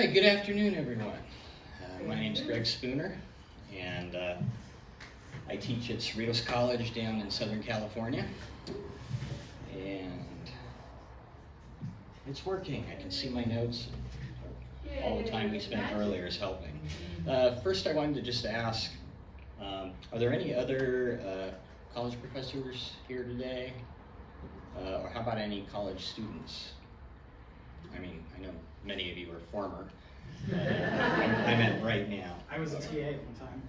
right, good afternoon, everyone. My name's Greg Spooner, and I teach at Cerritos College down in Southern California. And it's working. I can see my notes. All the time we spent earlier is helping. First, I wanted to just ask, are there any other college professors here today? Or how about any college students? I mean, I know many of you are former. I meant right now. I was a TA at one time.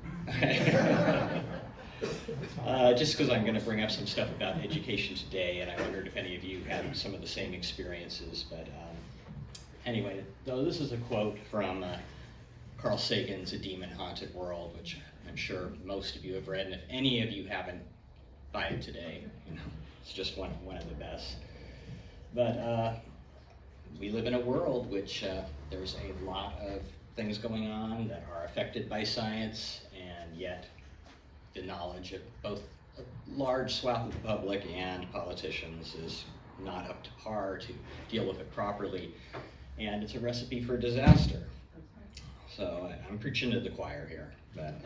Just because I'm going to bring up some stuff about education today, and I wondered if any of you had some of the same experiences. But anyway, though, this is a quote from Carl Sagan's A Demon-Haunted World, which I'm sure most of you have read, and if any of you haven't, buy it today. You know, it's just one of the best. But we live in a world which there's a lot of things going on that are affected by science, and yet the knowledge of both a large swath of the public and politicians is not up to par to deal with it properly, and it's a recipe for disaster. So I'm preaching to the choir here, but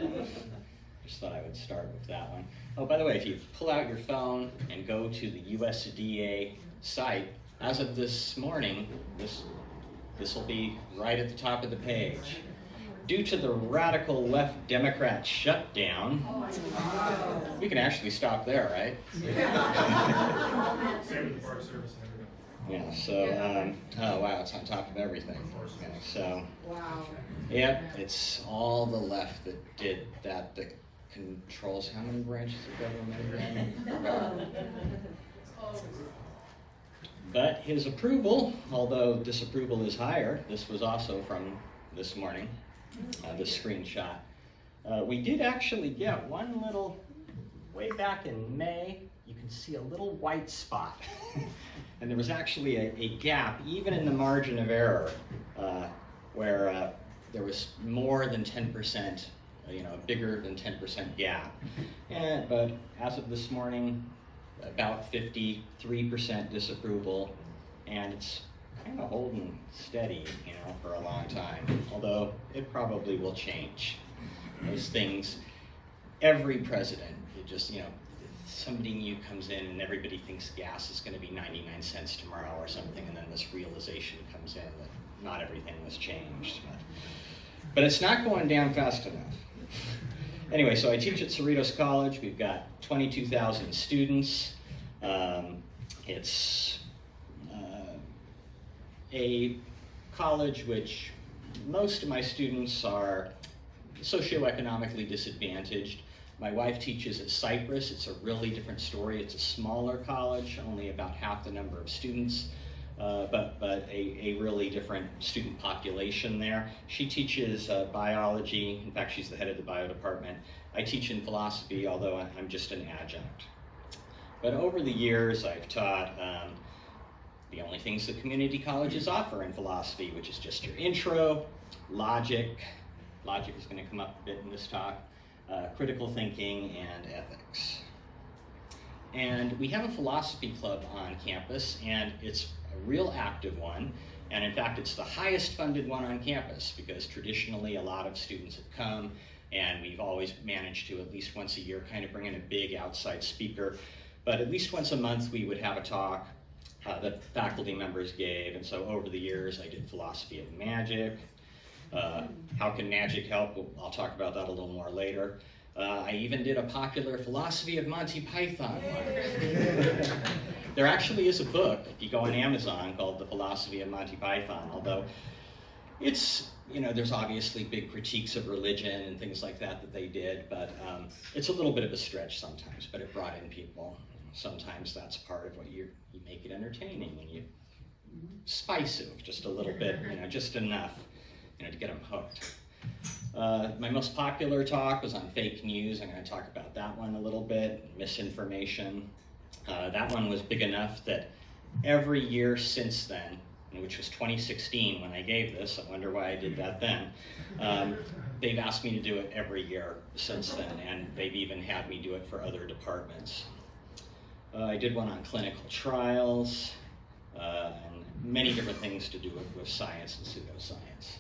just thought I would start with that one. Oh, by the way, if you pull out your phone and go to the USDA site, as of this morning, this will be right at the top of the page. Due to the radical left Democrat shutdown, we can actually stop there, right? Same with the Park Service and everything. Yeah, so, oh wow, it's on top of everything. Okay, so, yeah, it's all the left that did that controls how many branches of government? But his approval, although disapproval is higher, this was also from this morning, this screenshot. We did actually get one little, way back in May, you can see a little white spot. And there was actually a gap, even in the margin of error, where there was more than 10%, bigger than 10% gap. But as of this morning, about 53% disapproval, and it's kind of holding steady, for a long time, although it probably will change. Those things, every president, somebody new comes in and everybody thinks gas is going to be 99 cents tomorrow or something, and then this realization comes in that not everything was changed. But it's not going down fast enough. Anyway, so I teach at Cerritos College. We've got 22,000 students. It's a college which most of my students are socioeconomically disadvantaged. My wife teaches at Cypress. It's a really different story. It's a smaller college, only about half the number of students, but a really different student population there. She teaches biology. In fact, she's the head of the bio department. I teach in philosophy, although I'm just an adjunct. But over the years, I've taught the only things that community colleges offer in philosophy, which is just your intro, logic. Logic is going to come up a bit in this talk. Critical thinking, and ethics. And we have a philosophy club on campus, and it's a real active one. And in fact, it's the highest funded one on campus, because traditionally a lot of students have come, and we've always managed to, at least once a year, kind of bring in a big outside speaker. But at least once a month we would have a talk that faculty members gave. And so over the years I did philosophy of magic. How can magic help? I'll talk about that a little more later. I even did a popular philosophy of Monty Python one. There actually is a book, if you go on Amazon, called The Philosophy of Monty Python, although it's, there's obviously big critiques of religion and things like that they did, but it's a little bit of a stretch sometimes, but it brought in people. Sometimes that's part of what you make it entertaining, and you spice it with just a little bit, just enough, to get them hooked. My most popular talk was on fake news. I'm going to talk about that one a little bit, misinformation. That one was big enough that every year since then, which was 2016 when I gave this, I wonder why I did that then, they've asked me to do it every year since then, and they've even had me do it for other departments. I did one on clinical trials, and many different things to do with science and pseudoscience.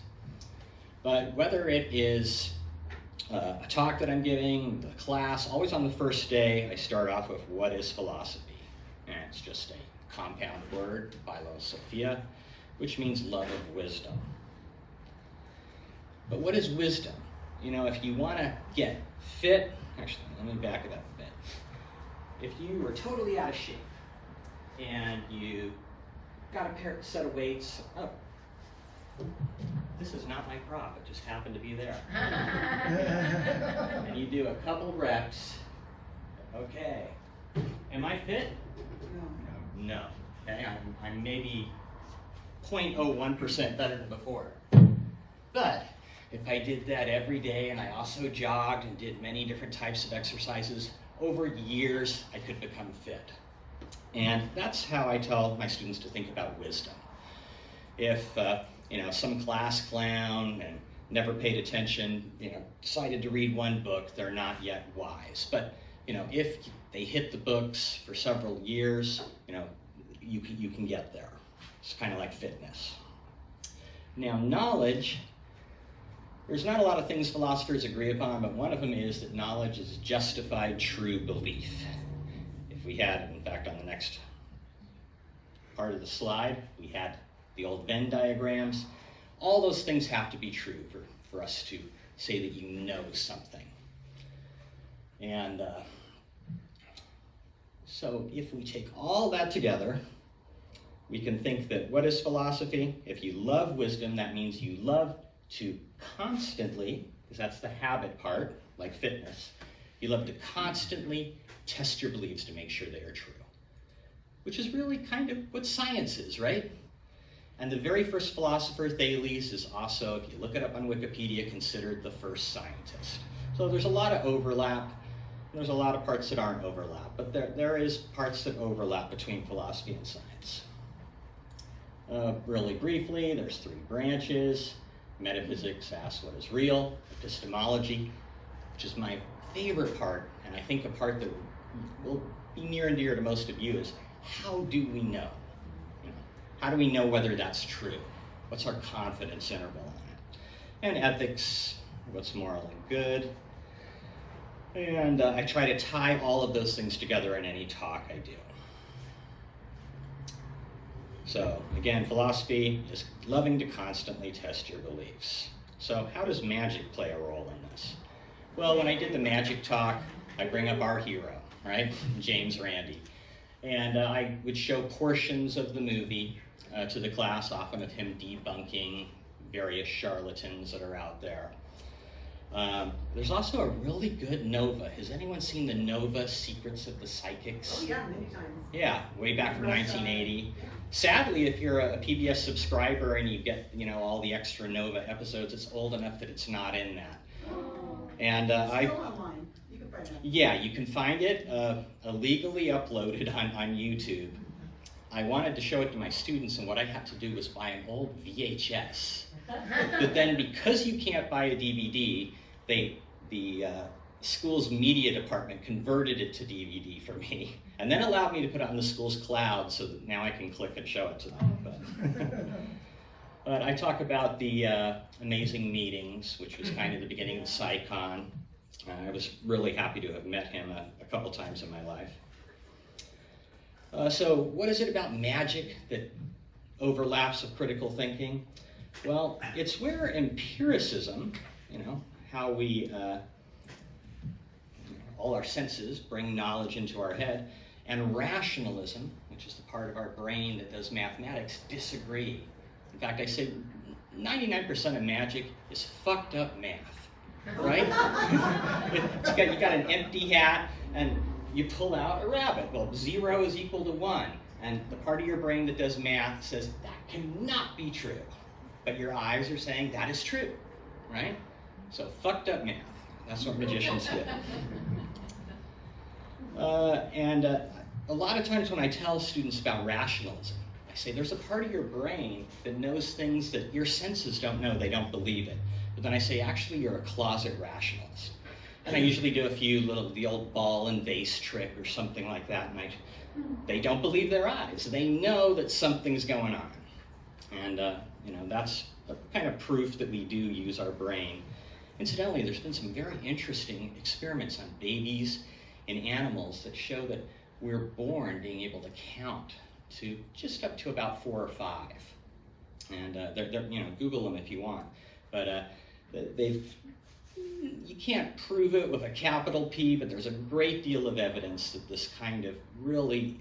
But whether it is a talk that I'm giving, the class, always on the first day, I start off with what is philosophy? And it's just a compound word, philosophia, which means love of wisdom. But what is wisdom? You know, if you want to get fit, actually, let me back it up a bit. If you are totally out of shape and you got a set of weights, oh, this is not my prop, it just happened to be there. And you do a couple reps, okay. Am I fit? No. Okay, I'm maybe 0.01% better than before. But if I did that every day and I also jogged and did many different types of exercises, over years I could become fit. And that's how I tell my students to think about wisdom. If some class clown and never paid attention, decided to read one book, they're not yet wise. But if they hit the books for several years, you can get there. It's kind of like fitness. Now, knowledge, there's not a lot of things philosophers agree upon, but one of them is that knowledge is justified true belief. If we had, in fact, on the next part of the slide, we had the old Venn diagrams. All those things have to be true for us to say that you know something. And so if we take all that together, we can think that what is philosophy? If you love wisdom, that means you love to constantly, because that's the habit part, like fitness, you love to constantly test your beliefs to make sure they are true, which is really kind of what science is, right? And the very first philosopher, Thales, is also, if you look it up on Wikipedia, considered the first scientist. So there's a lot of overlap. There's a lot of parts that aren't overlap, but there is parts that overlap between philosophy and science. Really briefly, there's three branches. Metaphysics asks what is real. Epistemology, which is my favorite part, and I think a part that will be near and dear to most of you, is how do we know? How do we know whether that's true? What's our confidence interval on it? And ethics, what's morally good? And I try to tie all of those things together in any talk I do. So again, philosophy is loving to constantly test your beliefs. So how does magic play a role in this? Well, when I did the magic talk, I bring up our hero, right? James Randi. And I would show portions of the movie to the class, often of him debunking various charlatans that are out there. There's also a really good Nova. Has anyone seen the Nova Secrets of the Psychics? Oh yeah, many times. Yeah, way back from 1980. Sadly, if you're a PBS subscriber and you get all the extra Nova episodes, it's old enough that it's not in that. Oh. And It's still online. You can find it. Yeah, you can find it illegally uploaded on YouTube. I wanted to show it to my students, and what I had to do was buy an old VHS. But then, because you can't buy a DVD, the school's media department converted it to DVD for me, and then allowed me to put it on the school's cloud so that now I can click and show it to them. But I talk about the amazing meetings, which was kind of the beginning of SciCon. I was really happy to have met him a couple times in my life. So what is it about magic that overlaps with critical thinking? Well, it's where empiricism, how we, all our senses bring knowledge into our head, and rationalism, which is the part of our brain that does mathematics, disagree. In fact, I say 99% of magic is fucked up math, right? You got an empty hat, and you pull out a rabbit. Well, 0 is equal to 1. And the part of your brain that does math says, that cannot be true. But your eyes are saying, that is true, right? So fucked up math. That's what magicians do. And a lot of times when I tell students about rationalism, I say there's a part of your brain that knows things that your senses don't know. They don't believe it. But then I say, actually, you're a closet rationalist. And I usually do the old ball and vase trick or something like that. And they don't believe their eyes. They know that something's going on. And, that's a kind of proof that we do use our brain. Incidentally, there's been some very interesting experiments on babies and animals that show that we're born being able to count to just up to about 4 or 5. And Google them if you want. But you can't prove it with a capital P, but there's a great deal of evidence that this kind of really,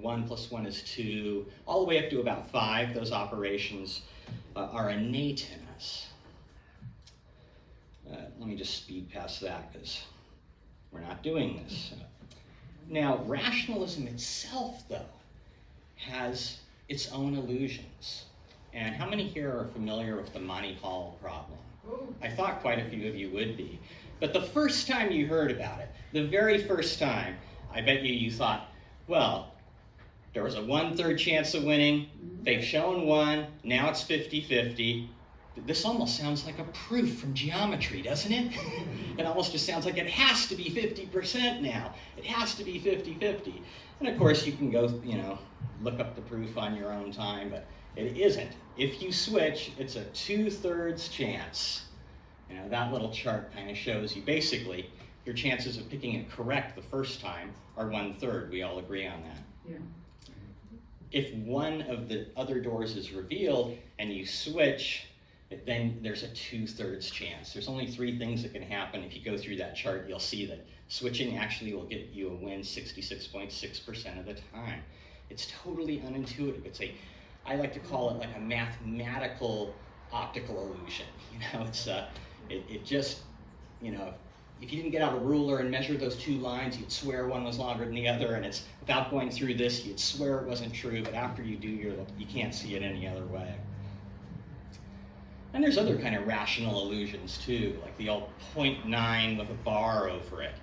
1 + 1 is 2, all the way up to about 5, those operations are innate in us. Let me just speed past that because we're not doing this. Now, rationalism itself, though, has its own illusions. And how many here are familiar with the Monty Hall problem? I thought quite a few of you would be. But the first time you heard about it, the very first time, I bet you thought, well, there was a 1/3 chance of winning, they've shown 1, now it's 50-50. This almost sounds like a proof from geometry, doesn't it? It almost just sounds like it has to be 50% now. It has to be 50-50. And of course you can go, look up the proof on your own time, but it isn't. If you switch, it's a 2/3 chance. That little chart kind of shows you basically your chances of picking it correct the first time are 1/3. We all agree on that. Yeah. If one of the other doors is revealed and you switch, then there's a 2/3 chance. There's only 3 things that can happen. If you go through that chart, you'll see that switching actually will get you a win 66.6% of the time. It's totally unintuitive. I like to call it like a mathematical optical illusion. It just, if you didn't get out a ruler and measure those 2 lines, you'd swear one was longer than the other, and it's without going through this, you'd swear it wasn't true, but after you do, you can't see it any other way. And there's other kind of rational illusions too, like the old 0.9 with a bar over it.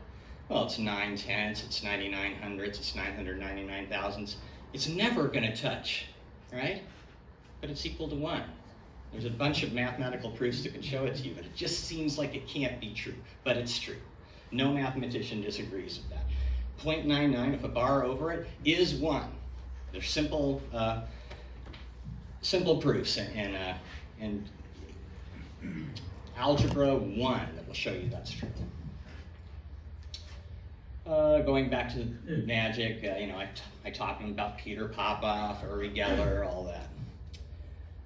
Well, it's 9/10, it's 99/100, it's 999 thousandths. It's never going to touch, right? But it's equal to 1. There's a bunch of mathematical proofs that can show it to you, but it just seems like it can't be true, but it's true. No mathematician disagrees with that. 0.99 with a bar over it is 1. They're simple proofs, and Algebra 1 that will show you that's true. Going back to magic, I talked about Peter Popoff, Uri Geller, all that.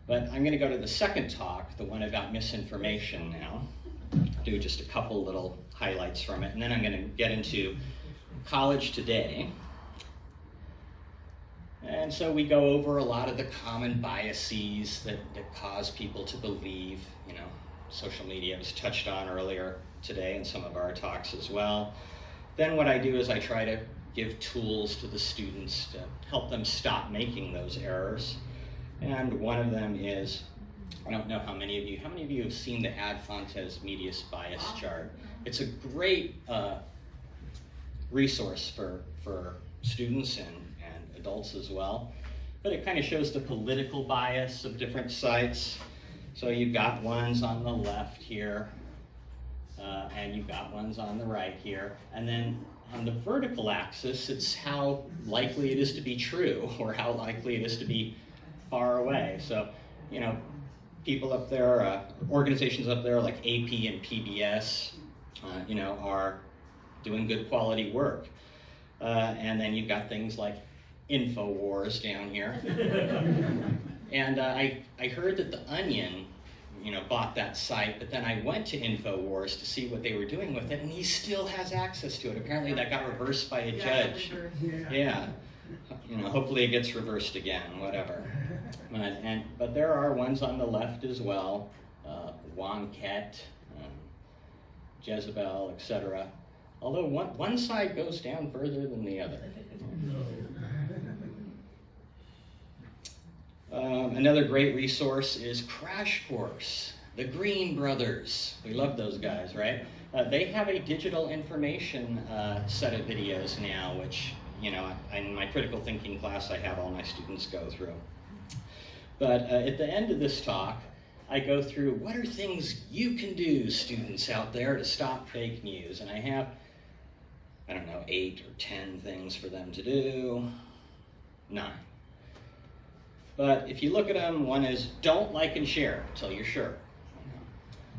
But I'm going to go to the second talk, the one about misinformation now. Do just a couple little highlights from it, and then I'm going to get into college today. And so we go over a lot of the common biases that cause people to believe, social media was touched on earlier today in some of our talks as well. Then what I do is I try to give tools to the students to help them stop making those errors. And one of them is, I don't know how many of you have seen the Ad Fontes Medius bias chart? It's a great resource for students and adults as well. But it kind of shows the political bias of different sites. So you've got ones on the left here, and you've got ones on the right here. And then on the vertical axis, it's how likely it is to be true, or how likely it is to be far away. So, people up there, organizations up there like AP and PBS, are doing good quality work. And then you've got things like InfoWars down here. And I heard that The Onion, bought that site, but then I went to InfoWars to see what they were doing with it, and he still has access to it. Apparently that got reversed by a judge. Yeah. Hopefully it gets reversed again, whatever. But there are ones on the left as well, Wonket, Jezebel, etc. Although one side goes down further than the other. Another great resource is Crash Course, the Green Brothers. We love those guys, right? They have a digital information set of videos now, which, in my critical thinking class, I have all my students go through. But at the end of this talk, I go through what are things you can do, students out there, to stop fake news. And I have, 8 or 10 things for them to do. 9. But if you look at them, one is don't like and share until you're sure.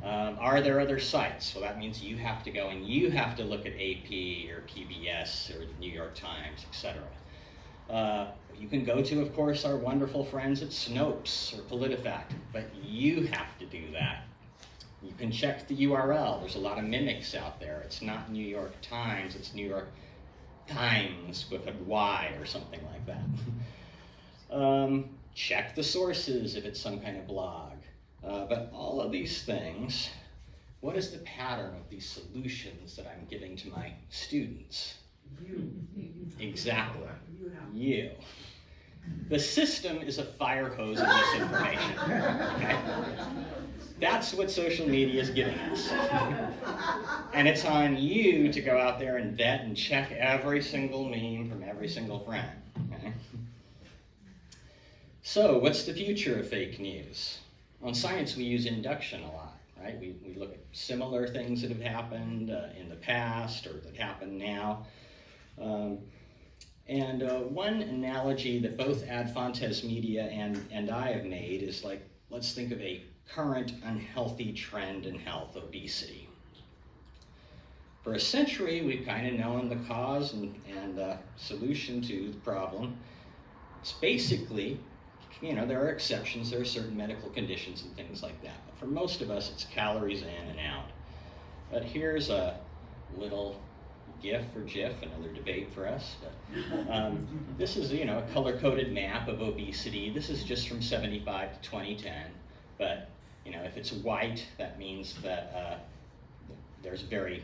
Are there other sites? Well, that means you have to go and you have to look at AP or PBS or the New York Times, etc. You can go to, of course, our wonderful friends at Snopes or PolitiFact, but you have to do that. You can check the URL. There's a lot of mimics out there. It's not New York Times, it's New York Times with a Y or something like that. Check the sources if it's some kind of blog. But all of these things, what is the pattern of these solutions that I'm giving to my students? You. Exactly. You. You. The system is a fire hose of misinformation. Okay? That's what social media is giving us. And it's on you to go out there and vet and check every single meme from every single friend. Okay? So, what's the future of fake news? On science, we use induction a lot, right? We look at similar things that have happened in the past or that happen now. One analogy that both Ad Fontes Media and I have made is like, let's think of a current unhealthy trend in health, obesity. For a century, we've kind of known the cause and solution to the problem. It's basically, there are exceptions, there are certain medical conditions and things like that. But for most of us, it's calories in and out. But here's a little GIF or GIF, another debate for us. But this is, a color-coded map of obesity. This is just from 75 to 2010. But, if it's white, that means that there's very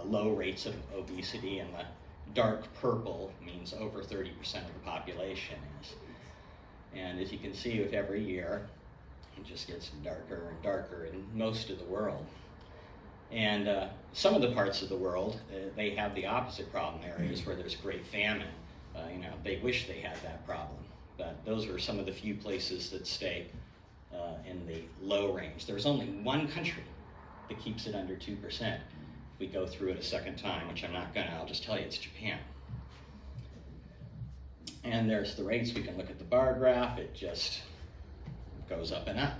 low rates of obesity, and the dark purple means over 30% of the population is. And as you can see, with every year, it just gets darker and darker in most of the world. And some of the parts of the world, they have the opposite problem, areas where there's great famine. They wish they had that problem. But those are some of the few places that stay in the low range. There's only one country that keeps it under 2%. If we go through it a second time, which I'm not gonna, I'll just tell you it's Japan. And there's the rates. We can look at the bar graph. It just goes up and up.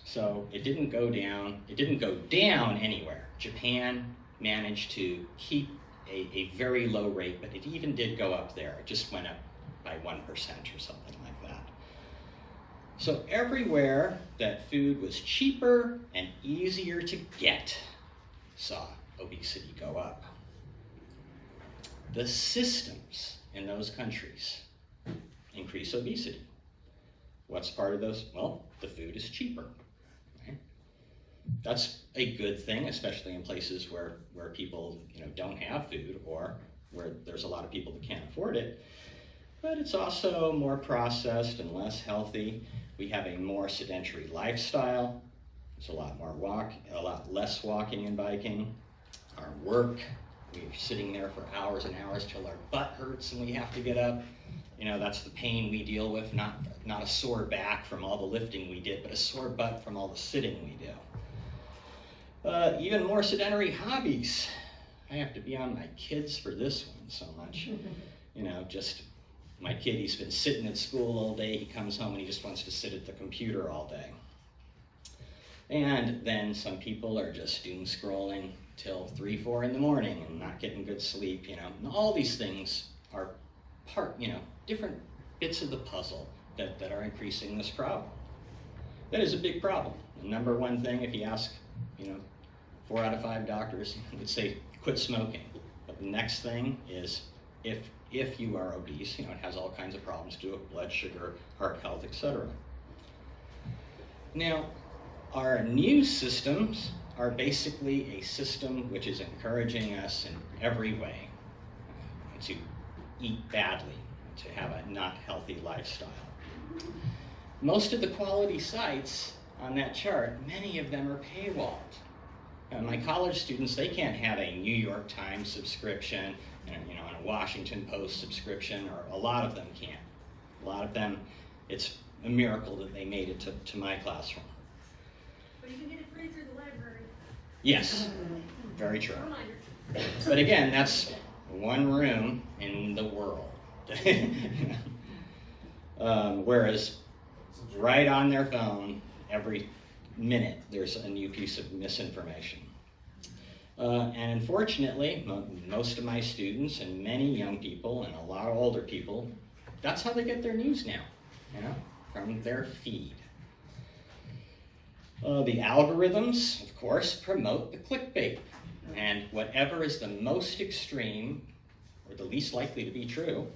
So it didn't go down. It didn't go down anywhere. Japan managed to keep a very low rate, but it even did go up there. It just went up by 1% or something like that. So everywhere that food was cheaper and easier to get saw obesity go up. The systems in those countries increase obesity. What's part of those? Well, the food is cheaper. Right? That's a good thing, especially in places where people don't have food or where there's a lot of people that can't afford it. But it's also more processed and less healthy. We have a more sedentary lifestyle. There's a lot less walking and biking. Our work, we're sitting there for hours and hours till our butt hurts and we have to get up. That's the pain we deal with, not a sore back from all the lifting we did, but a sore butt from all the sitting we do. Even more sedentary hobbies. I have to be on my kids for this one so much. Just my kid, he's been sitting at school all day. He comes home and he just wants to sit at the computer all day. And then some people are just doom scrolling till 3, 4 in the morning and not getting good sleep, And all these things are different bits of the puzzle that are increasing this problem. That is a big problem. The number one thing, if you ask, 4 out of 5 doctors would say quit smoking. But the next thing is if you are obese, it has all kinds of problems to do with blood sugar, heart health, etc. Now, our news systems are basically a system which is encouraging us in every way to eat badly, to have a not healthy lifestyle. Most of the quality sites on that chart, many of them are paywalled. My college students, they can't have a New York Times subscription, and a Washington Post subscription, or a lot of them can't. A lot of them, it's a miracle that they made it to my classroom. But you can get it free through the library. Yes, very true. Reminder. But again, that's one room in the world. Whereas right on their phone, every minute, there's a new piece of misinformation. And unfortunately, most of my students and many young people and a lot of older people, that's how they get their news now, from their feed. The algorithms, of course, promote the clickbait, and whatever is the most extreme or the least likely to be true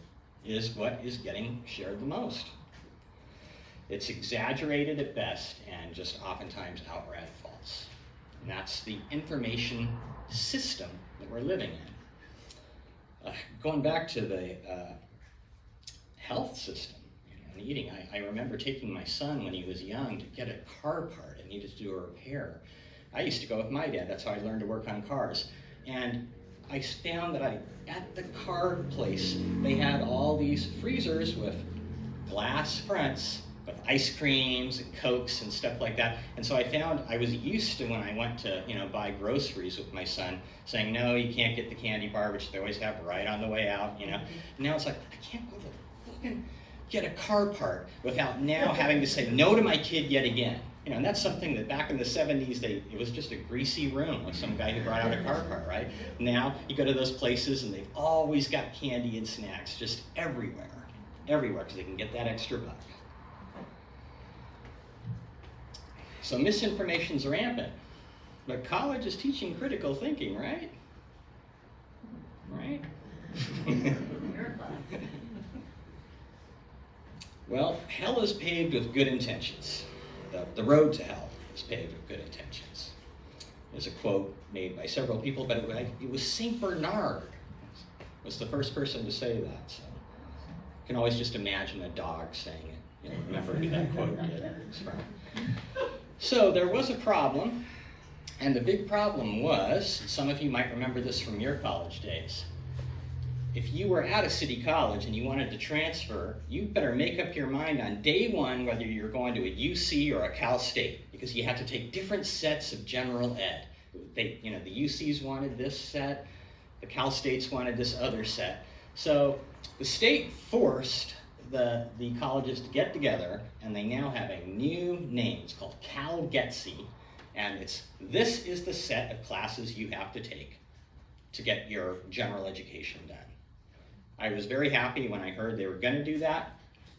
is what is getting shared the most. It's exaggerated at best and just oftentimes outright false. And that's the information system that we're living in. Going back to the health system and eating, I remember taking my son when he was young to get a car part and needed to do a repair. I used to go with my dad, that's how I learned to work on cars. And I found that at the car place, they had all these freezers with glass fronts with ice creams and Cokes and stuff like that. And so I was used to when I went to, buy groceries with my son, saying, no, you can't get the candy bar, which they always have right on the way out, And now it's like, I can't go to fucking get a car part without now having to say no to my kid yet again. And that's something that back in the 70s, it was just a greasy room with some guy who brought out a car part, right? Now you go to those places and they've always got candy and snacks just everywhere, because they can get that extra buck. So misinformation's rampant, but college is teaching critical thinking, right? Right? Well, hell is paved with good intentions. The road to hell is paved with good intentions. There's a quote made by several people, but it was St. Bernard was the first person to say that. So you can always just imagine a dog saying it. Remember who that quote is from. So there was a problem, and the big problem was, some of you might remember this from your college days. If you were at a city college and you wanted to transfer, you better make up your mind on day one whether you're going to a UC or a Cal State, because you had to take different sets of general ed. The UCs wanted this set, the Cal States wanted this other set. So the state forced the colleges to get together, and they now have a new name. It's called Cal Getsy, and this is the set of classes you have to take to get your general education done. I was very happy when I heard they were going to do that.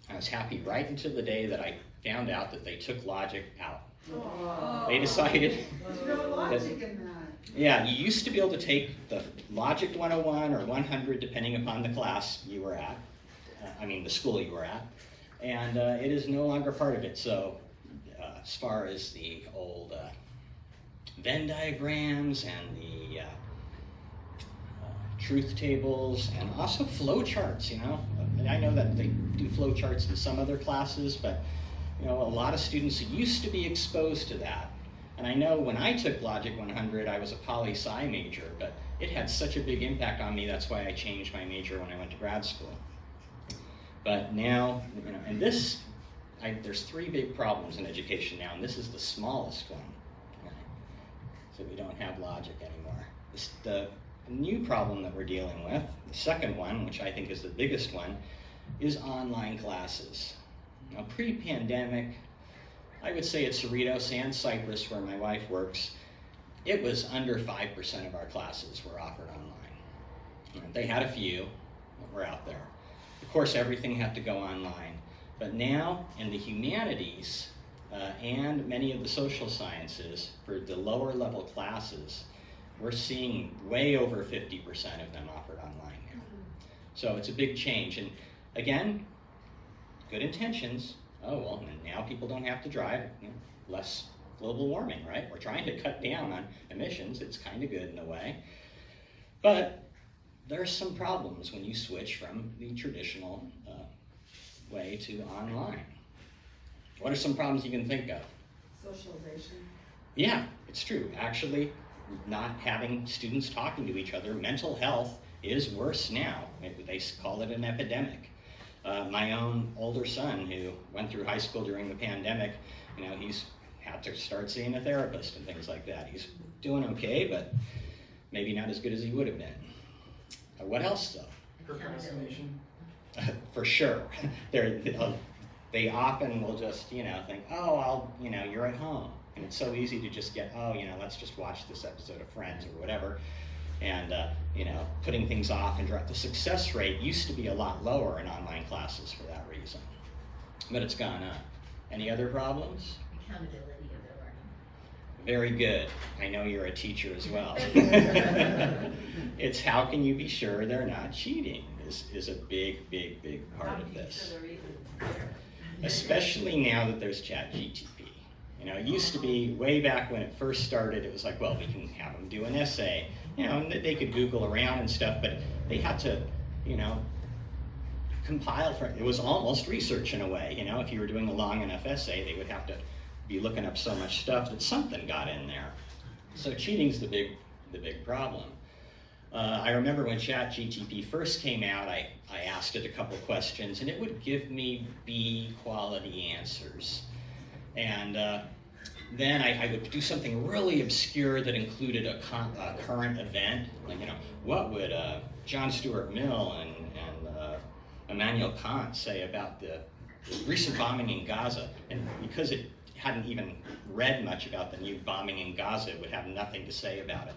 I was happy right until the day that I found out that they took logic out. Oh. They decided There's no logic in that. Yeah, you used to be able to take the Logic 101 or 100 depending upon the class you were at, the school you were at, and it is no longer part of it. So as far as the old Venn diagrams and the truth tables and also flow charts, I know that they do flow charts in some other classes, but a lot of students used to be exposed to that. And I know when I took Logic 100, I was a poli-sci major, but it had such a big impact on me, that's why I changed my major when I went to grad school. But now, and there's 3 big problems in education now, and this is the smallest one. Okay? So we don't have logic anymore. The new problem that we're dealing with, the second one, which I think is the biggest one, is online classes. Now, pre-pandemic, I would say at Cerritos and Cypress, where my wife works, it was under 5% of our classes were offered online. They had a few that were out there. Of course, everything had to go online. But now, in the humanities and many of the social sciences, for the lower level classes, we're seeing way over 50% of them offered online now. So it's a big change. And again, good intentions. Oh, well, now people don't have to drive. Less global warming, right? We're trying to cut down on emissions. It's kind of good in a way. But there's some problems when you switch from the traditional way to online. What are some problems you can think of? Socialization. Yeah, it's true. Actually, not having students talking to each other, mental health is worse now. They call it an epidemic. My own older son, who went through high school during the pandemic, he's had to start seeing a therapist and things like that. He's doing okay, but maybe not as good as he would have been. What else, though? Procrastination. For sure. They often will just, think, oh, you're at home. And it's so easy to just get, let's just watch this episode of Friends or whatever. And, putting things off and drop. The success rate used to be a lot lower in online classes for that reason. But it's gone up. Any other problems? Accountability of their learning. Very good. I know you're a teacher as well. It's how can you be sure they're not cheating is a big, big, big part of this. Especially now that there's ChatGTP. It used to be way back when it first started, it was like, well, we can have them do an essay. And they could Google around and stuff, but they had to, compile for it was almost research in a way. If you were doing a long enough essay, they would have to be looking up so much stuff that something got in there. So cheating's the big problem. I remember when ChatGTP first came out, I asked it a couple questions, and it would give me B quality answers. And then I would do something really obscure that included a current event, like, what would John Stuart Mill and Immanuel Kant say about the recent bombing in Gaza? And because it hadn't even read much about the new bombing in Gaza, it would have nothing to say about it.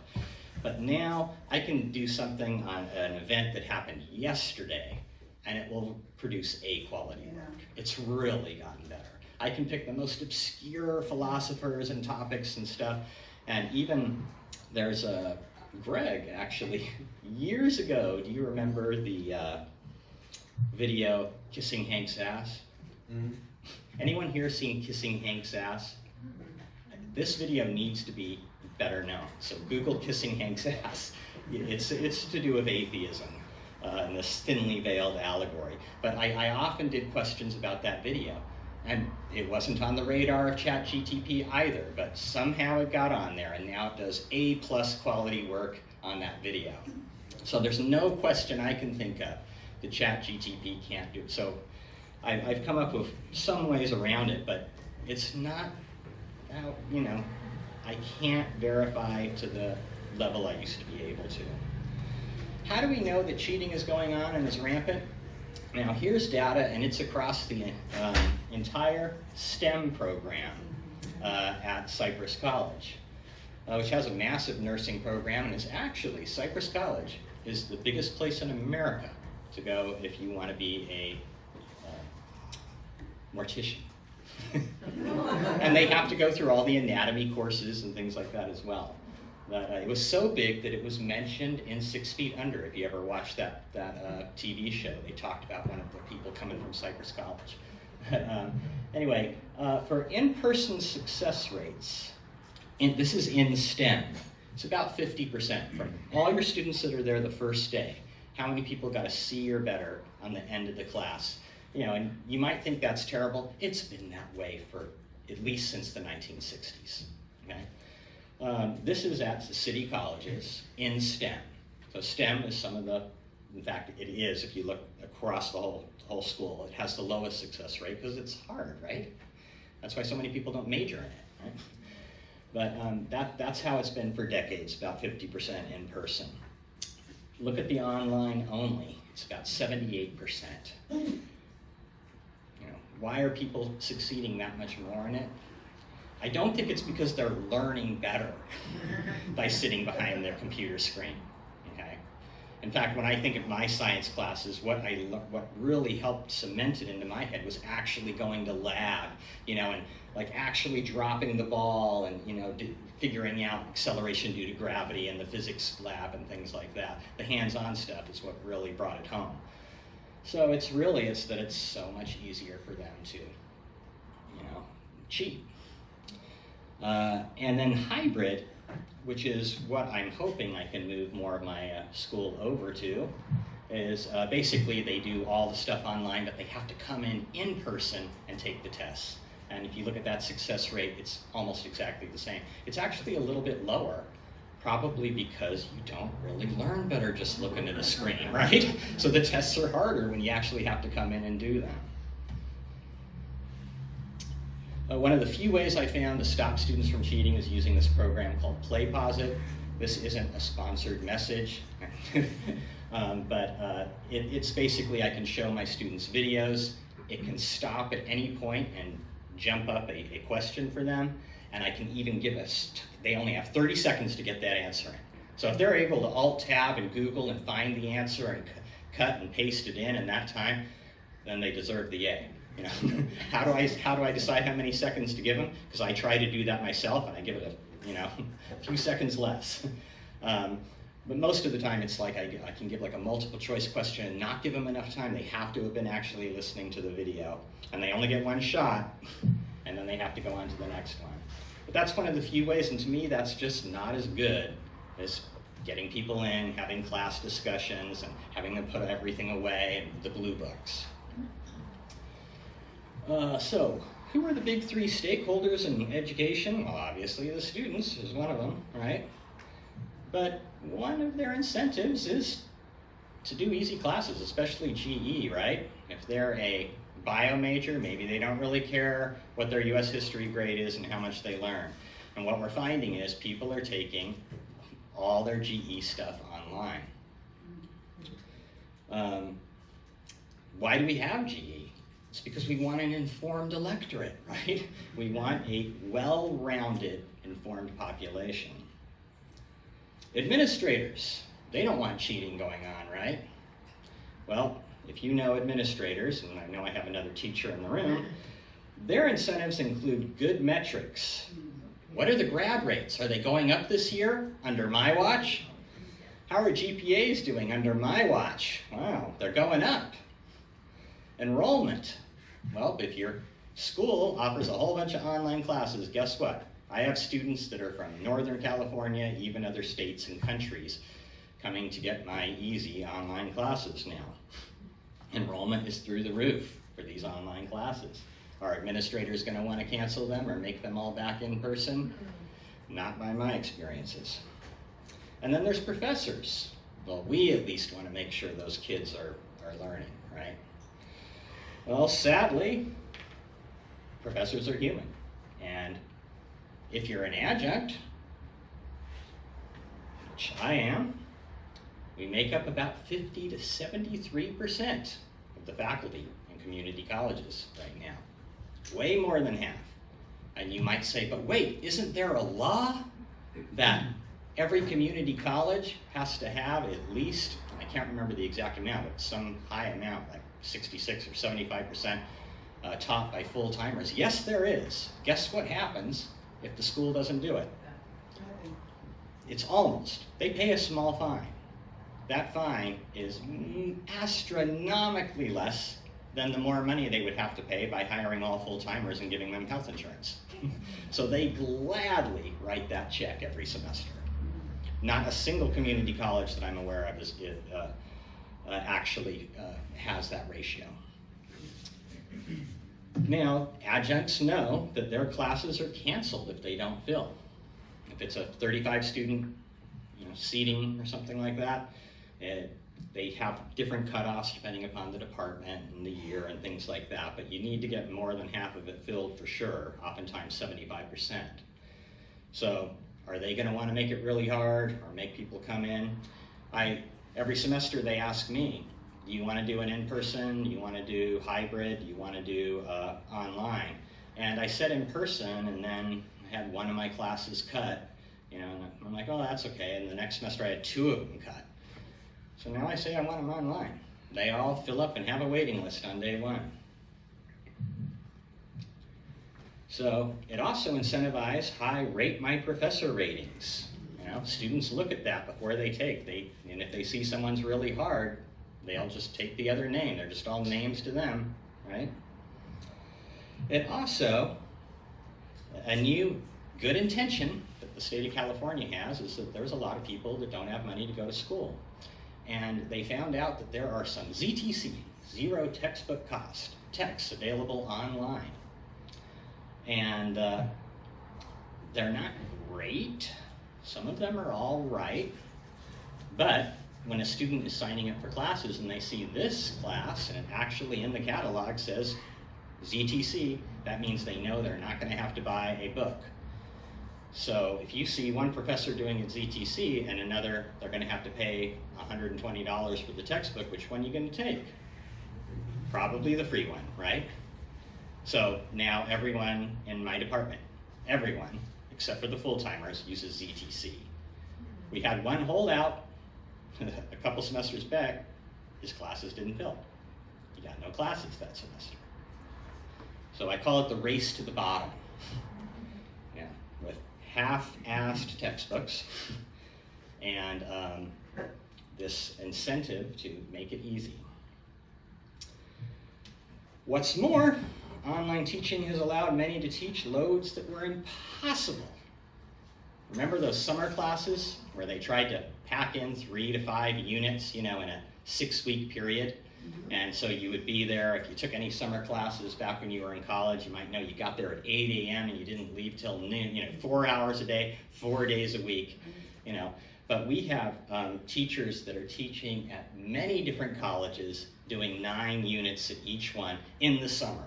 But now I can do something on an event that happened yesterday, and it will produce A quality work. It's really gotten better. I can pick the most obscure philosophers and topics and stuff, and even there's a Greg, actually, years ago, do you remember the video Kissing Hank's Ass? Mm-hmm. Anyone here seen Kissing Hank's Ass? This video needs to be better known. So Google Kissing Hank's Ass. It's to do with atheism and this thinly veiled allegory. But I often did questions about that video. And it wasn't on the radar of ChatGTP either, but somehow it got on there, and now it does A+ quality work on that video. So there's no question I can think of that ChatGTP can't do. So I've come up with some ways around it, but it's not, I can't verify to the level I used to be able to. How do we know that cheating is going on and is rampant? Now here's data, and it's across the entire STEM program at Cypress College, which has a massive nursing program, and is actually, Cypress College is the biggest place in America to go if you want to be a mortician. And they have to go through all the anatomy courses and things like that as well. But it was so big that it was mentioned in 6 Feet Under. If you ever watched that TV show, they talked about one of the people coming from Cypress College. Anyway, for in-person success rates, this is in STEM, it's about 50%. From all your students that are there the first day, how many people got a C or better on the end of the class? And you might think that's terrible. It's been that way for at least since the 1960s, okay? This is at the city colleges in STEM. So STEM is some of the, in fact, it is, if you look across the whole school, it has the lowest success rate because it's hard, right? That's why so many people don't major in it, right? But that's how it's been for decades, about 50% in person. Look at the online only, it's about 78%. Why are people succeeding that much more in it? I don't think it's because they're learning better by sitting behind their computer screen, okay? In fact, when I think of my science classes, what really helped cement it into my head was actually going to lab, and like actually dropping the ball and, figuring out acceleration due to gravity in the physics lab and things like that. The hands-on stuff is what really brought it home. So it's that it's so much easier for them to, cheat. And then hybrid, which is what I'm hoping I can move more of my school over to, is basically they do all the stuff online, but they have to come in person and take the tests. And if you look at that success rate, it's almost exactly the same. It's actually a little bit lower, probably because you don't really learn better just looking at a screen, right? So the tests are harder when you actually have to come in and do them. One of the few ways I found to stop students from cheating is using this program called PlayPosit. This isn't a sponsored message, but it's basically I can show my students videos. It can stop at any point and jump up a question for them, and I can even give us, they only have 30 seconds to get that answer in. So if they're able to Alt-Tab and Google and find the answer and cut and paste it in that time, then they deserve the A. You know, how do I decide how many seconds to give them? Because I try to do that myself, and I give it a few seconds less. But most of the time, it's like I can give like a multiple choice question and not give them enough time. They have to have been actually listening to the video, and they only get one shot, and then they have to go on to the next one. But that's one of the few ways, and to me, that's just not as good as getting people in, having class discussions, and having them put everything away, and the blue books. So, who are the big three stakeholders in education? Well, obviously the students is one of them, right? But one of their incentives is to do easy classes, especially GE, right? If they're a bio major, maybe they don't really care what their US history grade is and how much they learn. And what we're finding is people are taking all their GE stuff online. Why do we have GE? It's because we want an informed electorate, right? We want a well-rounded, informed population. Administrators, they don't want cheating going on, right? Well, if you know administrators, and I know I have another teacher in the room, their incentives include good metrics. What are the grad rates? Are they going up this year under my watch? How are GPAs doing under my watch? Wow, they're going up. Enrollment. Well, if your school offers a whole bunch of online classes, guess what? I have students that are from Northern California, even other states and countries, coming to get my easy online classes now. Enrollment is through the roof for these online classes. Are administrators going to want to cancel them or make them all back in person? Not by my experiences. And then there's professors. Well, we at least want to make sure those kids are learning, right? Well, sadly, professors are human. And if you're an adjunct, which I am, we make up about 50 to 73% of the faculty in community colleges right now. Way more than half. And you might say, but wait, isn't there a law that every community college has to have at least, I can't remember the exact amount, but some high amount, like 66 or 75% taught by full-timers? Yes, there is. Guess what happens if the school doesn't do it? It's almost. They pay a small fine. That fine is astronomically less than the more money they would have to pay by hiring all full-timers and giving them health insurance. So they gladly write that check every semester. Not a single community college that I'm aware of actually has that ratio. Now, adjuncts know that their classes are canceled if they don't fill. If it's a 35 student seating or something like that, they have different cutoffs depending upon the department and the year and things like that, but you need to get more than half of it filled for sure, oftentimes 75%. So are they going to want to make it really hard or make people come in? Every semester they ask me, do you want to do an in-person? Do you want to do hybrid? Do you want to do online? And I said in person, and then I had one of my classes cut, and I'm like, oh, that's okay. And the next semester I had 2 of them cut. So now I say I want them online. They all fill up and have a waiting list on day 1. So it also incentivizes high rate my professor ratings. Students look at that before they take. And if they see someone's really hard, they'll just take the other name. They're just all names to them, right? It also, a new good intention that the state of California has is that there's a lot of people that don't have money to go to school. And they found out that there are some ZTC, zero textbook cost, texts available online. And they're not great. Some of them are all right. But when a student is signing up for classes and they see this class and it actually in the catalog says ZTC, that means they know they're not going to have to buy a book. So if you see one professor doing it ZTC and another, they're going to have to pay $120 for the textbook, which one are you going to take? Probably the free one, right? So now everyone in my department, everyone, except for the full-timers, uses ZTC. We had one holdout a couple semesters back. His classes didn't fill. He got no classes that semester. So I call it the race to the bottom. Yeah, with half-assed textbooks and this incentive to make it easy. What's more, online teaching has allowed many to teach loads that were impossible. Remember those summer classes where they tried to pack in 3 to 5 units, in a 6-week period? And so you would be there. If you took any summer classes back when you were in college, you might know you got there at 8 a.m. and you didn't leave till noon, 4 hours a day, 4 days a week, But we have teachers that are teaching at many different colleges doing 9 units at each one in the summer,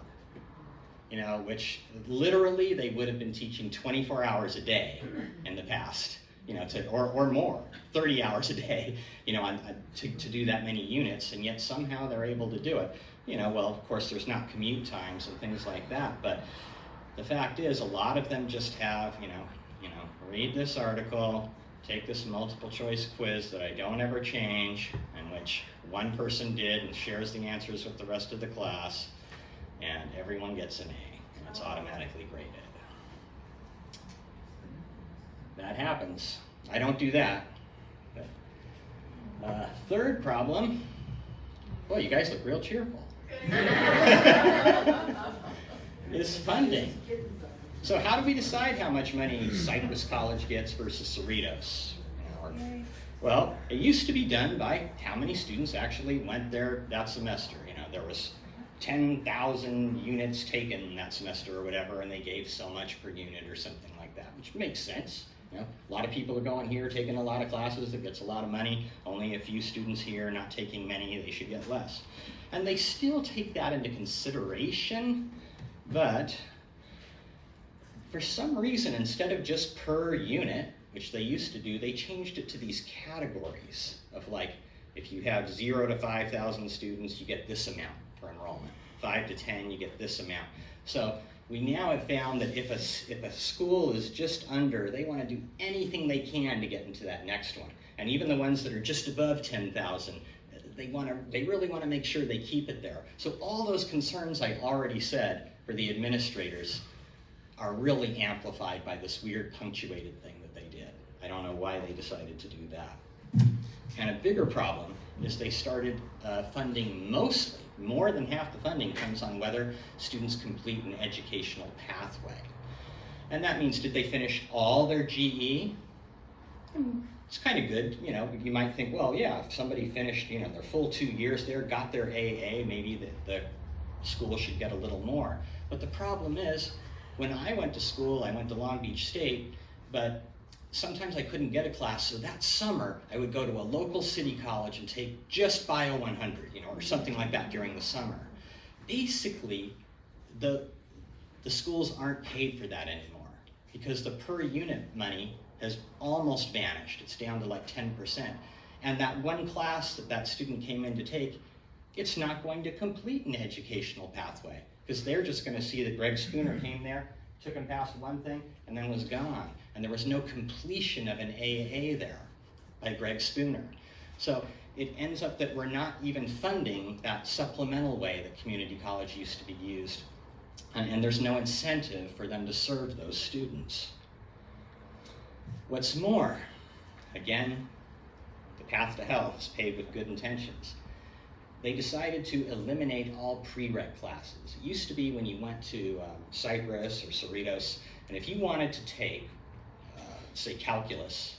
which literally they would have been teaching 24 hours a day in the past, or more, 30 hours a day, to do that many units, and yet somehow they're able to do it. Well, of course, there's not commute times and things like that, but the fact is, a lot of them just have, read this article, take this multiple choice quiz that I don't ever change, in which one person did and shares the answers with the rest of the class, and everyone gets an A, and it's automatically graded. That happens. I don't do that. But, third problem, boy, you guys look real cheerful, is funding. So how do we decide how much money Cypress College gets versus Cerritos? Well, it used to be done by how many students actually went there that semester. There was 10,000 units taken that semester or whatever, and they gave so much per unit or something like that, which makes sense. A lot of people are going here, taking a lot of classes, that gets a lot of money. Only a few students here, not taking many, they should get less. And they still take that into consideration, but for some reason, instead of just per unit, which they used to do, they changed it to these categories of, like, if you have 0 to 5,000 students, you get this amount for enrollment. 5 to 10, you get this amount. So we now have found that if a school is just under, they want to do anything they can to get into that next one. And even the ones that are just above 10,000, they really want to make sure they keep it there. So all those concerns I already said for the administrators are really amplified by this weird punctuated thing that they did. I don't know why they decided to do that. And a bigger problem is they started funding mostly, more than half the funding comes on whether students complete an educational pathway. And that means, did they finish all their GE? It's kind of good, you might think, well, yeah, if somebody finished, their full 2 years there, got their AA, maybe the school should get a little more. But the problem is, when I went to school, I went to Long Beach State, but sometimes I couldn't get a class, so that summer I would go to a local city college and take just Bio 100, or something like that during the summer. Basically, the schools aren't paid for that anymore because the per unit money has almost vanished. It's down to like 10%. And that one class that student came in to take, it's not going to complete an educational pathway because they're just going to see that Greg Spooner came there, took him past one thing, and then was gone. And there was no completion of an AA there by Greg Spooner. So it ends up that we're not even funding that supplemental way that community college used to be used. And there's no incentive for them to serve those students. What's more, again, the path to hell is paved with good intentions. They decided to eliminate all prereq classes. It used to be when you went to Cypress or Cerritos, and if you wanted to take, say, calculus,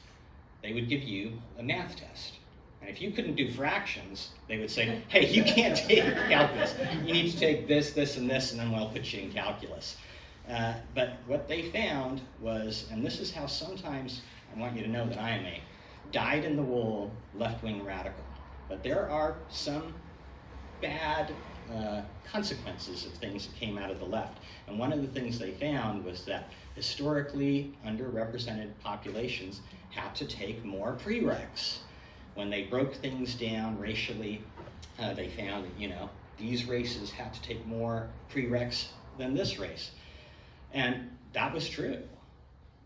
they would give you a math test. And if you couldn't do fractions, they would say, hey, you can't take calculus. You need to take this, this, and this, and then we'll put you in calculus. But what they found was, and this is how sometimes, I want you to know that I am a dyed-in-the-wool left-wing radical, but there are some bad consequences of things that came out of the left. And one of the things they found was that historically underrepresented populations had to take more prereqs. When they broke things down racially, they found that, you know, these races had to take more prereqs than this race. And that was true.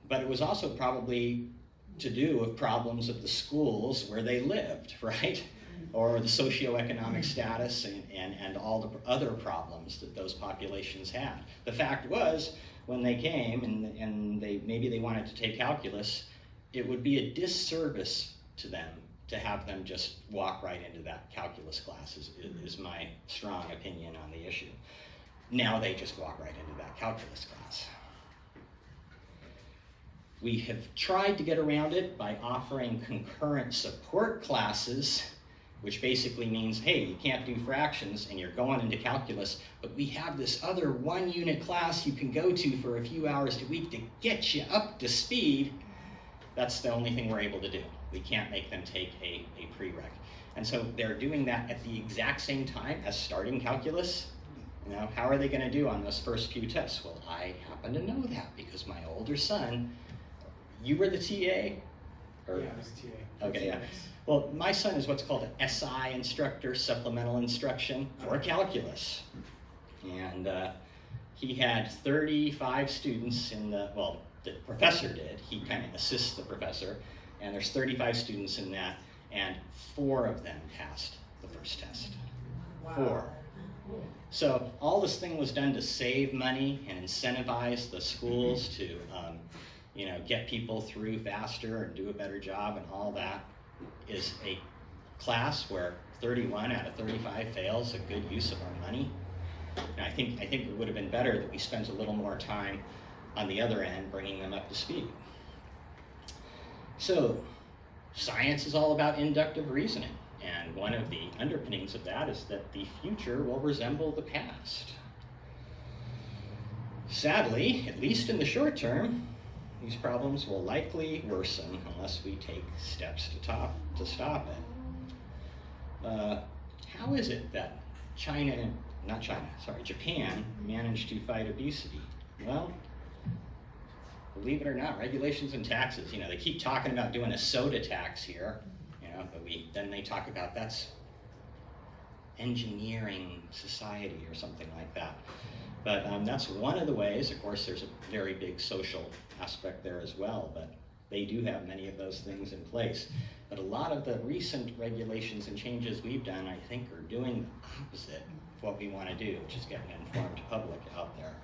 But it was also probably to do with problems of the schools where they lived, right? Or the socioeconomic status and all the other problems that those populations had. The fact was, when they came and maybe they wanted to take calculus, it would be a disservice to them to have them just walk right into that calculus class, is my strong opinion on the issue. Now they just walk right into that calculus class. We have tried to get around it by offering concurrent support classes, which basically means, hey, you can't do fractions and you're going into calculus, but we have this other 1-unit class you can go to for a few hours a week to get you up to speed. That's the only thing we're able to do. We can't make them take a prereq. And so they're doing that at the exact same time as starting calculus. You know, how are they going to do on those first few tests? Well, I happen to know that because my older son, you were the TA? Or, Yeah, I was a TA. okay, yeah. Well, my son is what's called an SI instructor, supplemental instruction, for calculus. And he had 35 students in the, well, the professor did. He kind of assists the professor. And there's 35 students in that, and 4 of them passed the first test. Wow. 4. So all this thing was done to save money and incentivize the schools to, you know, get people through faster and do a better job, and all that is a class where 31 out of 35 fails a good use of our money. And I think it would have been better that we spent a little more time on the other end bringing them up to speed. So science is all about inductive reasoning. And one of the underpinnings of that is that the future will resemble the past. Sadly, at least in the short term, these problems will likely worsen unless we take steps to stop it. How is it that Japan managed to fight obesity? Well, believe it or not, regulations and taxes. You know, they keep talking about doing a soda tax here. But then they talk about that's engineering society or something like that. But that's one of the ways. Of course, there's a very big social aspect there as well, but they do have many of those things in place. But a lot of the recent regulations and changes we've done, I think, are doing the opposite of what we want to do, which is getting an informed public out there.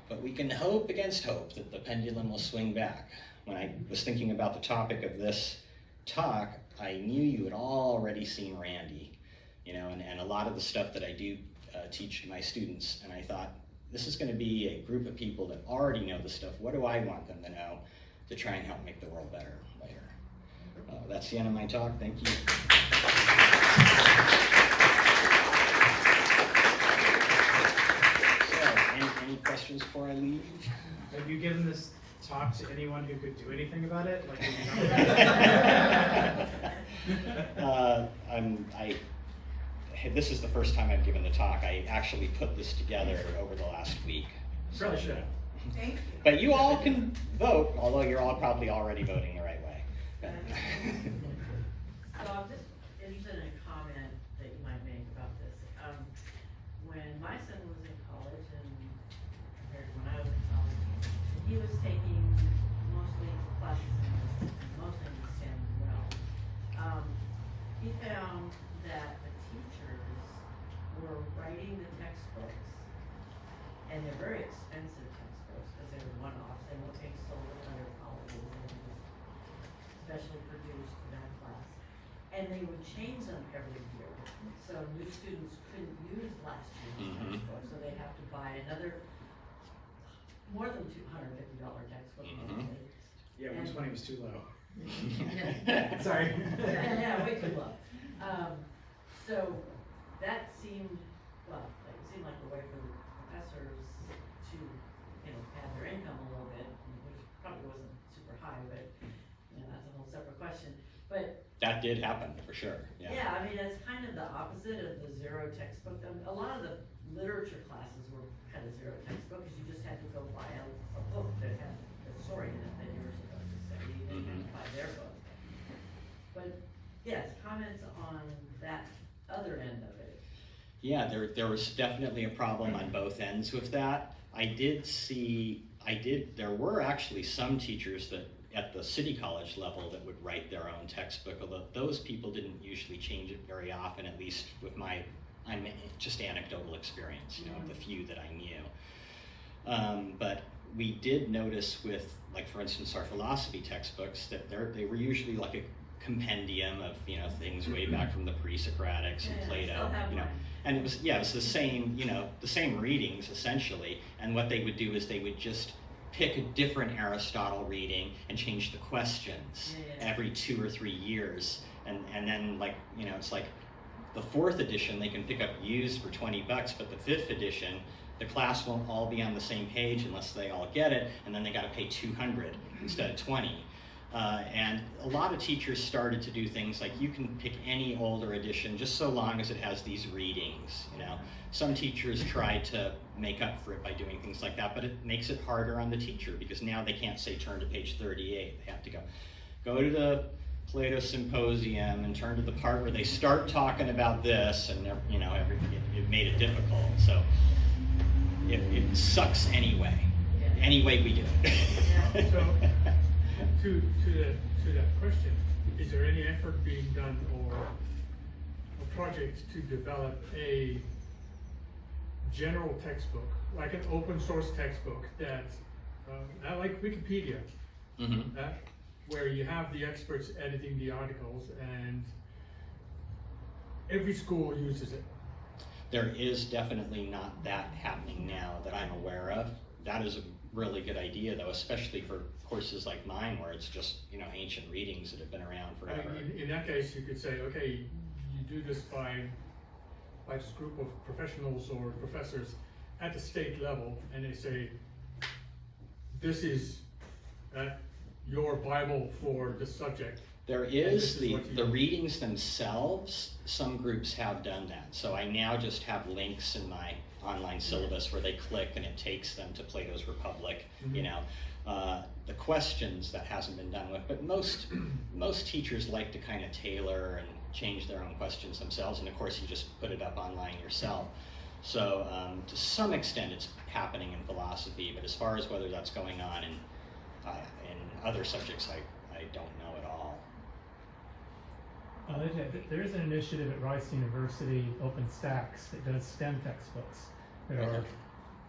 But we can hope against hope that the pendulum will swing back. When I was thinking about the topic of this talk, I knew you had already seen Randy, you know, and a lot of the stuff that I do teach to my students, and I thought, this is going to be a group of people that already know the stuff. What do I want them to know to try and help make the world better later? That's the end of my talk. Thank you. So, any questions before I leave? Have you given this talk to anyone who could do anything about it? Like, this is the first time I've given the talk. I actually put this together over the last week. Probably should have. Thank you. But you all can vote, although you're all probably already voting the right way. So I'm just interested in a comment that you might make about this. When my son was in college and compared to when I was in college, he was taking mostly classes mostly in STEM realm. He found that the teachers were writing the textbooks, and they're very expensive textbooks because they were one-offs. They weren't being sold at other colleges. They were just specially produced for that class. And they would change them every year. So new students couldn't use last year's textbook, so they'd have to buy another more than $250 textbook. Yeah, 120 was too low. Yeah. Sorry. Yeah, way too low. So that seemed, well, it seemed like a way for the professors to, you know, pad their income a little bit, which probably wasn't super high, but, you know, that's a whole separate question. But That did happen, for sure, yeah. Yeah, I mean, it's kind of the opposite of the zero textbook. A lot of the literature classes were kind of zero textbook, because you just had to go buy a book that had a story in it that you were supposed to study, you didn't have to buy their book. But, yes, comments on that other end of it. Yeah, there was definitely a problem on both ends with that. There were actually some teachers that at the city college level that would write their own textbook, although those people didn't usually change it very often, at least with just anecdotal experience, the few that I knew. But we did notice with, like, for instance, our philosophy textbooks, that they were usually like a compendium of, things way back from the pre-Socratics and Plato, and it was the same, the same readings essentially, and what they would do is they would just pick a different Aristotle reading and change the questions every 2 or 3 years, and then, like, it's like the 4th edition they can pick up used for $20, but the 5th edition the class won't all be on the same page unless they all get it, and then they got to pay $200 instead of $20. And a lot of teachers started to do things like, you can pick any older edition just so long as it has these readings, Some teachers tried to make up for it by doing things like that, but it makes it harder on the teacher, because now they can't say turn to page 38. They have to go to the Plato Symposium and turn to the part where they start talking about this, and it made it difficult. So it sucks anyway. Any way we do it. So, to that question, is there any effort being done or a project to develop a general textbook, like an open source textbook that, not like Wikipedia, where you have the experts editing the articles and every school uses it? There is definitely not that happening now that I'm aware of. That is a really good idea, though, especially for courses like mine, where it's just, ancient readings that have been around forever. In that case, you could say, okay, you do this by this group of professionals or professors at the state level, and they say, this is your Bible for the subject. There is the readings themselves. Some groups have done that. So I now just have links in my online syllabus where they click and it takes them to Plato's Republic. The questions that hasn't been done with, but most teachers like to kind of tailor and change their own questions themselves, and of course you just put it up online yourself. So to some extent it's happening in philosophy, but as far as whether that's going on in other subjects, I don't know at all. There is an initiative at Rice University, OpenStax, that does STEM textbooks that are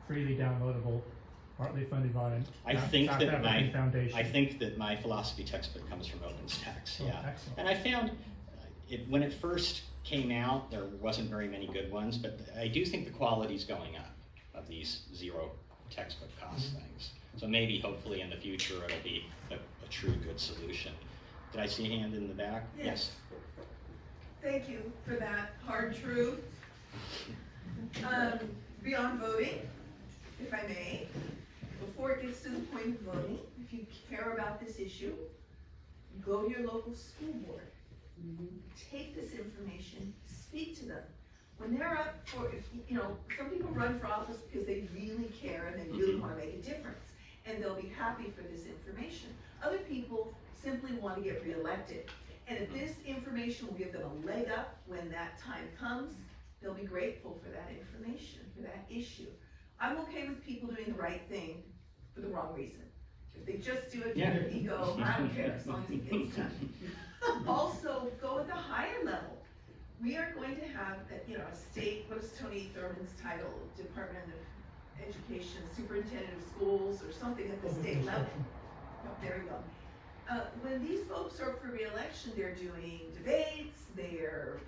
freely downloadable, partly funded by South African Foundation. I think that my philosophy textbook comes from OpenStax, yeah. Excellent. And I found when it first came out, there wasn't very many good ones, but I do think the quality's going up of these zero textbook cost things. So maybe, hopefully, in the future, it'll be a true good solution. Did I see a hand in the back? Yes. Thank you for that hard truth. Beyond voting, if I may, before it gets to the point of voting, if you care about this issue, go to your local school board. Take this information, speak to them. When they're up for, some people run for office because they really care and they really want to make a difference, and they'll be happy for this information. Other people simply want to get reelected. And if this information will give them a leg up when that time comes, they'll be grateful for that information, for that issue. I'm okay with people doing the right thing for the wrong reason. If they just do it for their ego, I don't care, as long as it gets done. Also, go at the higher level. We are going to have, a state, what is Tony Thurman's title? Department of Education, Superintendent of Schools, or something at the state level. Oh, there you go. When these folks are up for re-election, they're doing debates, they're,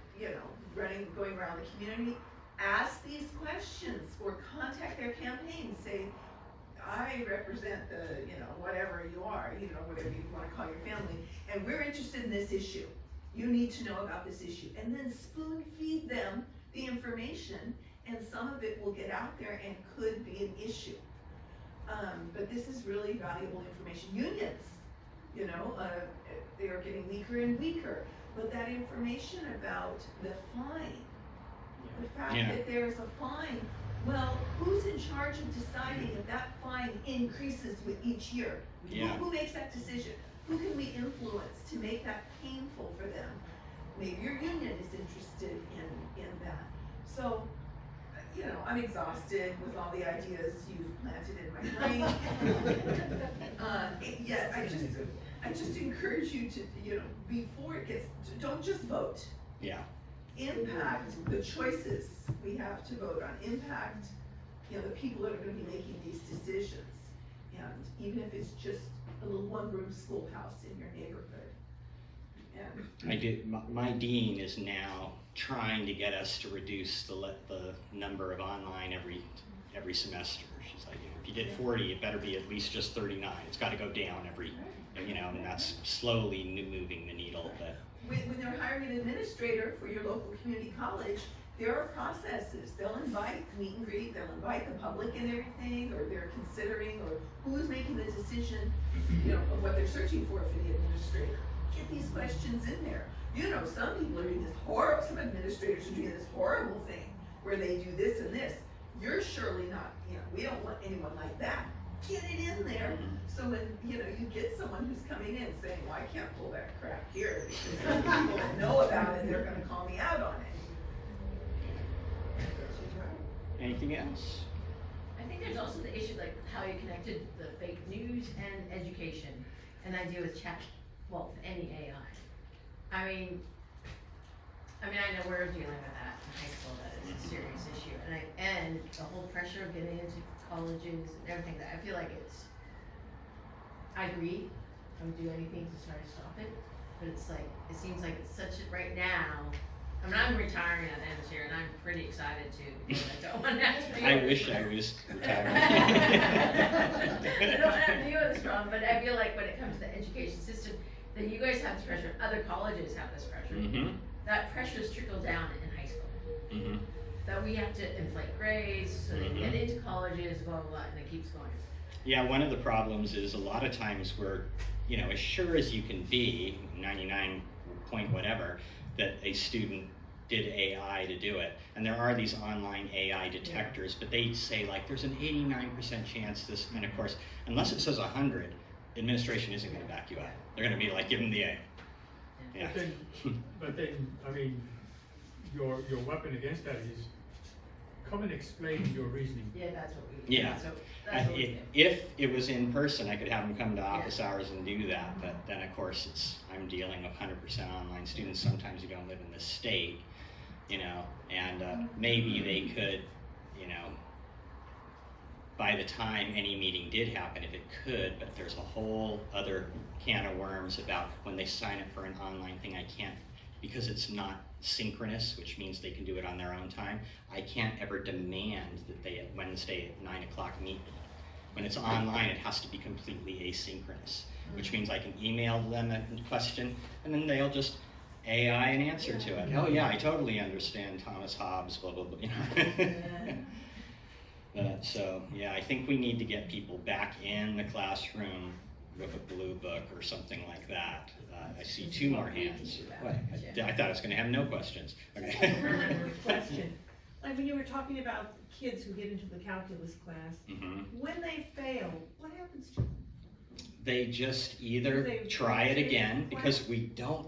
going around the community. Ask these questions or contact their campaign. Say, I represent the, whatever you are, whatever you want to call your family, and we're interested in this issue. You need to know about this issue. And then spoon feed them the information, and some of it will get out there and could be an issue. But this is really valuable information. Unions, they are getting weaker and weaker. but that information about the fine, the fact Yeah. that there is a fine, well, who's in charge of deciding if that fine increases with each year? Yeah. Who makes that decision? Who can we influence to make that painful for them? Maybe your union is interested in that. So, you know, I'm exhausted with all the ideas you've planted in my brain. Yet, I just encourage you to, you know, before it gets, don't just vote. Yeah. Impact the choices we have to vote on, impact, you know, the people that are gonna be making these decisions. And even if it's just a little one-room schoolhouse in your neighborhood. And My dean is now trying to get us to reduce the number of online every semester. She's like, if you did 40, it better be at least just 39. It's got to go down every, you know, and that's slowly moving the needle. But when they're hiring an administrator for your local community college, there are processes. They'll invite meet and greet, they'll invite the public and everything, or they're considering, or who's making the decision, you know, of what they're searching for the administrator. Get these questions in there. You know, some people are doing this horrible, some administrators are doing this horrible thing where they do this and this. You're surely not, you know, we don't want anyone like that. Get it in there, so when, you know, you get someone who's coming in saying, well, I can't pull that crap here because there's people that know about it, they're gonna call me out on it. anything else? I think there's also the issue, like how you connected the fake news and education, and I deal with chat, well, any AI. I mean, I know we're dealing with that in high school, that it's a serious issue, and the whole pressure of getting into colleges and everything, that I feel like I agree, I would do anything to try to stop it, but it's like, it seems like it's such a, right now, I mean, I'm retiring at the end of this year, and I'm pretty excited too, because I don't want to actually. I wish I was retired. I don't have to deal with this problem, but I feel like when it comes to the education system, that you guys have this pressure, other colleges have this pressure. Mm-hmm. That pressure's trickled down in high school. Mm-hmm. That we have to inflate grades, so they get into colleges, blah, blah, blah, and it keeps going. Yeah, one of the problems is a lot of times we're, you know, as sure as you can be, 99 point whatever, that a student did AI to do it. And there are these online AI detectors, but they say like there's an 89% chance this, and of course, unless it says 100, administration isn't gonna back you up. They're gonna be like, give them the A. Yeah. But then, I mean, your weapon against that is come and explain your reasoning. Yeah, that's what we, Yeah. that's what we do. If it was in person, I could have them come to office hours and do that, but then of course I'm dealing with 100% online students. Sometimes you don't live in this state, you know, and maybe they could, you know, by the time any meeting did happen, if it could, but there's a whole other can of worms about when they sign up for an online thing, I can't, because it's not synchronous, which means they can do it on their own time, I can't ever demand that they at Wednesday at 9 o'clock meet me. When it's online, it has to be completely asynchronous, which means I can email them a question and then they'll just AI an answer to it. Oh yeah, I totally understand Thomas Hobbes, blah, blah, blah, you know. So yeah, I think we need to get people back in the classroom with a blue book or something like that. I see two more hands. What? I thought I was gonna have no questions. Okay. Question. Like when you were talking about kids who get into the calculus class, when they fail, what happens to them? They just either try it again, because we don't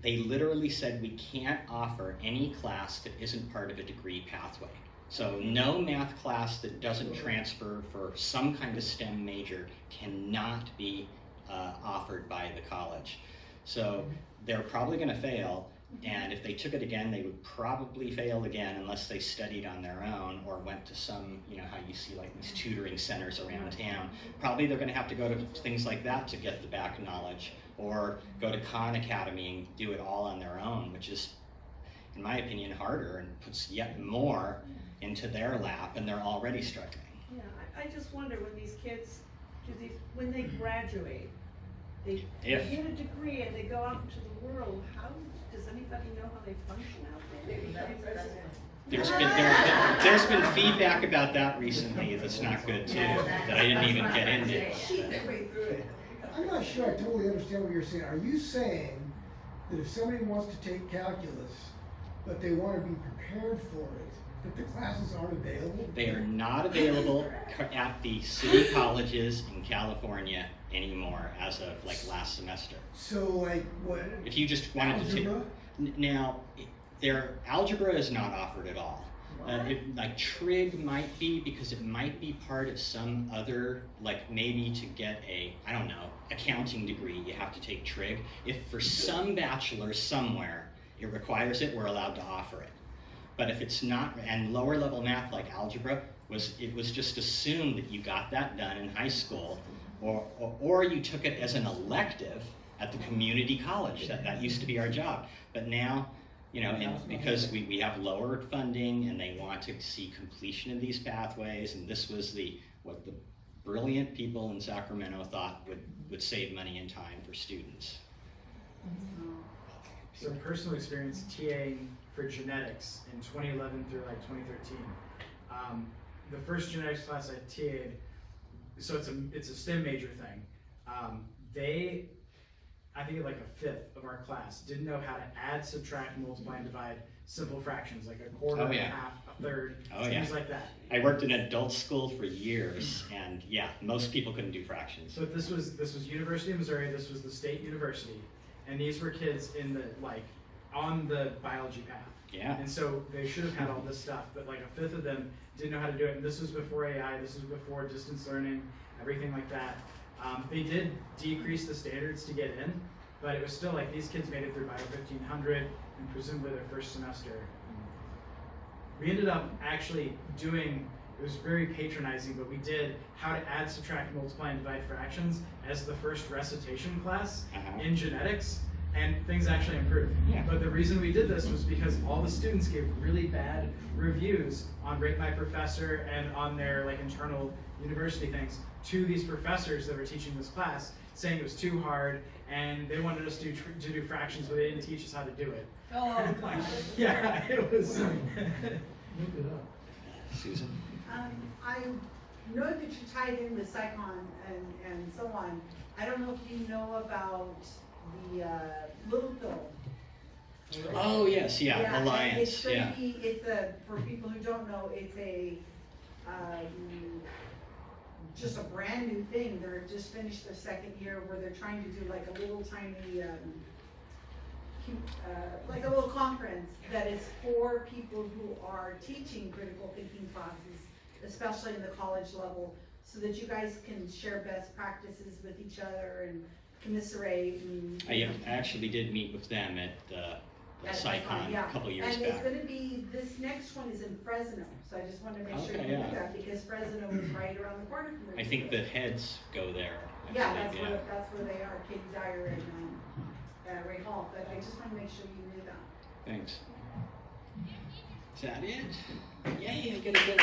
they literally said we can't offer any class that isn't part of a degree pathway. So no math class that doesn't transfer for some kind of STEM major cannot be offered by the college. So they're probably gonna fail, and if they took it again, they would probably fail again unless they studied on their own or went to some, you know, how you see like these tutoring centers around town. Probably they're gonna have to go to things like that to get the back knowledge, or go to Khan Academy and do it all on their own, which is, in my opinion, harder and puts yet more into their lap, and they're already struggling. Yeah, I just wonder when these kids when they graduate, they get a degree and they go out into the world, how does anybody know how they function out there? There's been feedback about that recently that's not good too, that I didn't even get into. Cheat their way through it. I'm not sure I totally understand what you're saying. Are you saying that if somebody wants to take calculus, but they wanna be prepared for it, that the classes aren't available? They are not available at the city colleges in California anymore as of like last semester. So like what? If you just wanted to take, Algebra? now, their algebra is not offered at all. Like trig might be, because it might be part of some other, like maybe to get a, I don't know, accounting degree, you have to take trig. If for some bachelor somewhere it requires it, we're allowed to offer it. But if it's not, and lower level math like algebra, it was just assumed that you got that done in high school, or you took it as an elective at the community college. That used to be our job. But now, you know, and because we have lower funding and they want to see completion of these pathways, and this was what the brilliant people in Sacramento thought would save money and time for students. So personal experience TAing for genetics in 2011 through like 2013. The first genetics class I TA'd, so it's a STEM major thing. I think like a fifth of our class didn't know how to add, subtract, multiply, and divide simple fractions, like a quarter, Oh, yeah. a half, a third, Oh, things yeah. like that. I worked in adult school for years, and yeah, most people couldn't do fractions. So this was University of Missouri, this was the state university, and these were kids in the, like, on the biology path. Yeah. And so they should have had all this stuff, but like a fifth of them didn't know how to do it, and this was before AI, this was before distance learning, everything like that. They did decrease the standards to get in, but it was still like these kids made it through Bio 1500 and presumably their first semester. We ended up actually doing, it was very patronizing, but we did how to add, subtract, multiply, and divide fractions as the first recitation class in genetics, and things actually improved. Yeah. But the reason we did this was because all the students gave really bad reviews on Rate My Professor and on their like internal university things to these professors that were teaching this class, saying it was too hard and they wanted us to do fractions, but they didn't teach us how to do it. Oh, my. Yeah, it was. Look it up. Susan? I know that you tied in with Psychon and so on. I don't know if you know about the Little Phil. Oh, yes, yeah, Alliance, It's gonna yeah. be, for people who don't know, it's just a brand new thing. They're just finished their second year where they're trying to do like a little tiny, like a little conference that is for people who are teaching critical thinking classes, especially in the college level, so that you guys can share best practices with each other and commiserate and. I actually did meet with them at the SciCon a couple years And back. it's gonna be, this next one is in Fresno, so I just wanted to make sure Okay, you knew yeah. that, because Fresno is right around the corner from where I you think live. the heads go there. I Yeah, believe, that's where they are, Katie Dyer and Ray Hall, but I just wanna make sure you knew that. Thanks. Is that it? Yay, I get a good